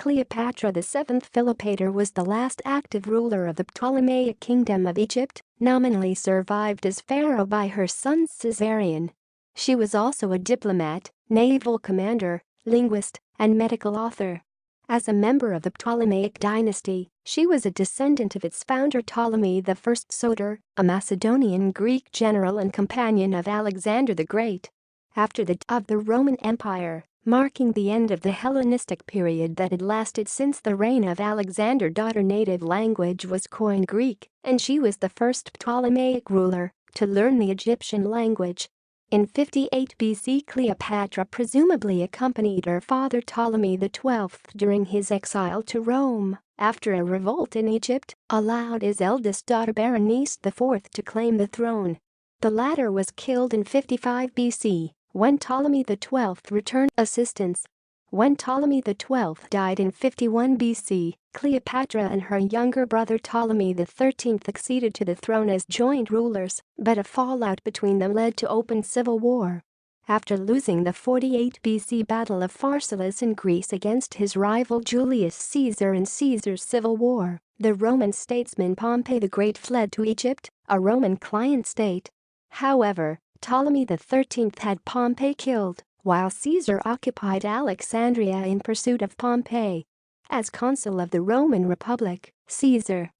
Cleopatra VII. Cleopatra was the last active ruler of the Ptolemaic Kingdom of Egypt, nominally survived as pharaoh by her son Caesarion. She was also a diplomat, naval commander, linguist, and medical author. As a member of the Ptolemaic dynasty, she was a descendant of its founder Ptolemy I Soter, a Macedonian Greek general and companion of Alexander the Great. After the death of the Roman Empire, marking the end of the Hellenistic period that had lasted since the reign of Alexander, her native language was Koine Greek, and she was the first Ptolemaic ruler to learn the Egyptian language. In 58 BC, Cleopatra presumably accompanied her father Ptolemy XII during his exile to Rome after a revolt in Egypt allowed his eldest daughter Berenice IV to claim the throne. The latter was killed in 55 BC when Ptolemy XII returned assistance. When Ptolemy XII died in 51 BC, Cleopatra and her younger brother Ptolemy XIII acceded to the throne as joint rulers, but a fallout between them led to open civil war. After losing the 48 BC Battle of Pharsalus in Greece against his rival Julius Caesar in Caesar's civil war, the Roman statesman Pompey the Great fled to Egypt, a Roman client state. However, Ptolemy XIII had Pompey killed, while Caesar occupied Alexandria in pursuit of Pompey. As consul of the Roman Republic, Caesar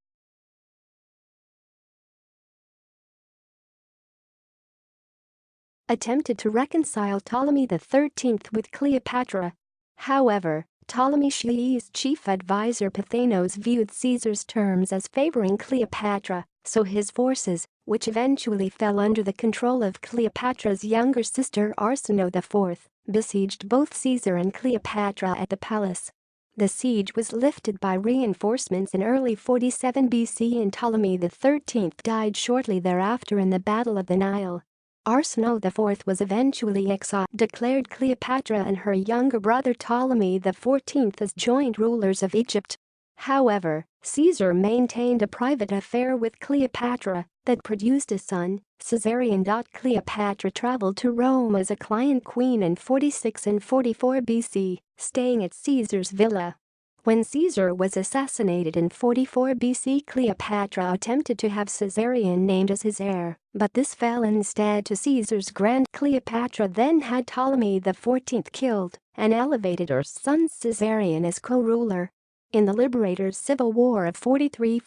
attempted to reconcile Ptolemy XIII with Cleopatra. However, Ptolemy's chief advisor Pythanos viewed Caesar's terms as favoring Cleopatra, so his forces, which eventually fell under the control of Cleopatra's younger sister Arsinoe IV, besieged both Caesar and Cleopatra at the palace. The siege was lifted by reinforcements in early 47 BC and Ptolemy XIII died shortly thereafter in the Battle of the Nile. Arsinoe IV was eventually exiled, declared Cleopatra and her younger brother Ptolemy XIV as joint rulers of Egypt. However, Caesar maintained a private affair with Cleopatra that produced a son, Caesarion. Cleopatra traveled to Rome as a client queen in 46 and 44 BC, staying at Caesar's villa. When Caesar was assassinated in 44 BC, Cleopatra attempted to have Caesarion named as his heir, but this fell instead to Caesar's grand. Cleopatra then had Ptolemy XIV killed and elevated her son Caesarion as co-ruler. In the Liberator's Civil War of 43-42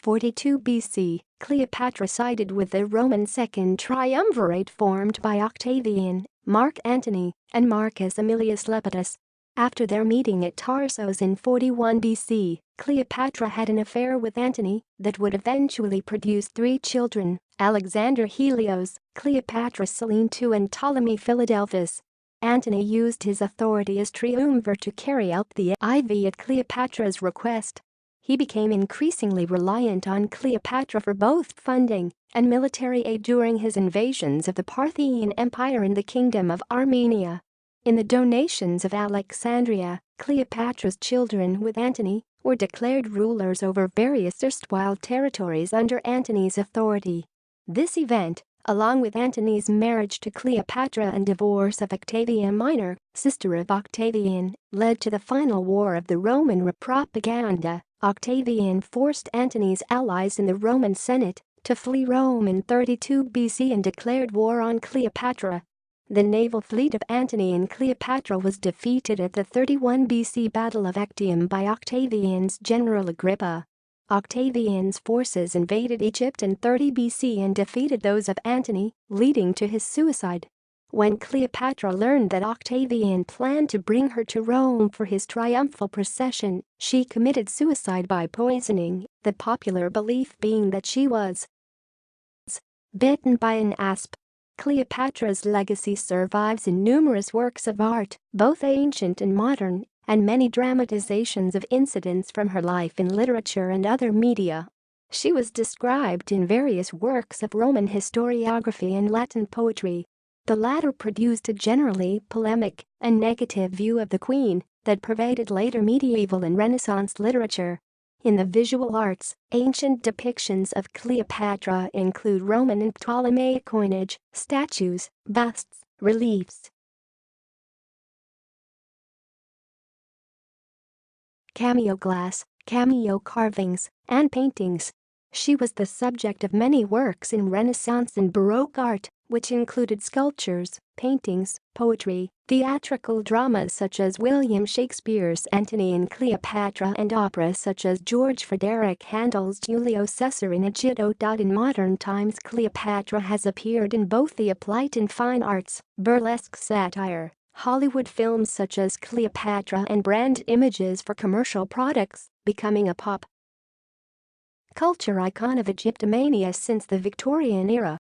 BC, Cleopatra sided with the Roman Second Triumvirate formed by Octavian, Mark Antony, and Marcus Aemilius Lepidus. After their meeting at Tarsus in 41 BC, Cleopatra had an affair with Antony that would eventually produce 3 children: Alexander Helios, Cleopatra Selene II, and Ptolemy Philadelphus. Antony used his authority as triumvir to carry out the IV at Cleopatra's request. He became increasingly reliant on Cleopatra for both funding and military aid during his invasions of the Parthian Empire and the Kingdom of Armenia. In the donations of Alexandria, Cleopatra's children with Antony were declared rulers over various erstwhile territories under Antony's authority. This event, along with Antony's marriage to Cleopatra and divorce of Octavia Minor, sister of Octavian, led to the final war of the Roman propaganda. Octavian forced Antony's allies in the Roman Senate to flee Rome in 32 BC and declared war on Cleopatra. The naval fleet of Antony and Cleopatra was defeated at the 31 BC Battle of Actium by Octavian's general Agrippa. Octavian's forces invaded Egypt in 30 BC and defeated those of Antony, leading to his suicide. When Cleopatra learned that Octavian planned to bring her to Rome for his triumphal procession, she committed suicide by poisoning, the popular belief being that she was bitten by an asp. Cleopatra's legacy survives in numerous works of art, both ancient and modern, and many dramatizations of incidents from her life in literature and other media. She was described in various works of Roman historiography and Latin poetry. The latter produced a generally polemic and negative view of the queen that pervaded later medieval and Renaissance literature. In the visual arts, ancient depictions of Cleopatra include Roman and Ptolemaic coinage, statues, busts, reliefs, cameo glass, cameo carvings, and paintings. She was the subject of many works in Renaissance and Baroque art, which included sculptures, paintings, poetry, theatrical dramas such as William Shakespeare's Antony and Cleopatra, and operas such as George Frederick Handel's Julio Cesar in Egitto. In modern times, Cleopatra has appeared in both the applied and fine arts, burlesque satire, Hollywood films such as Cleopatra, and brand images for commercial products, becoming a pop culture icon of Egyptomania since the Victorian era.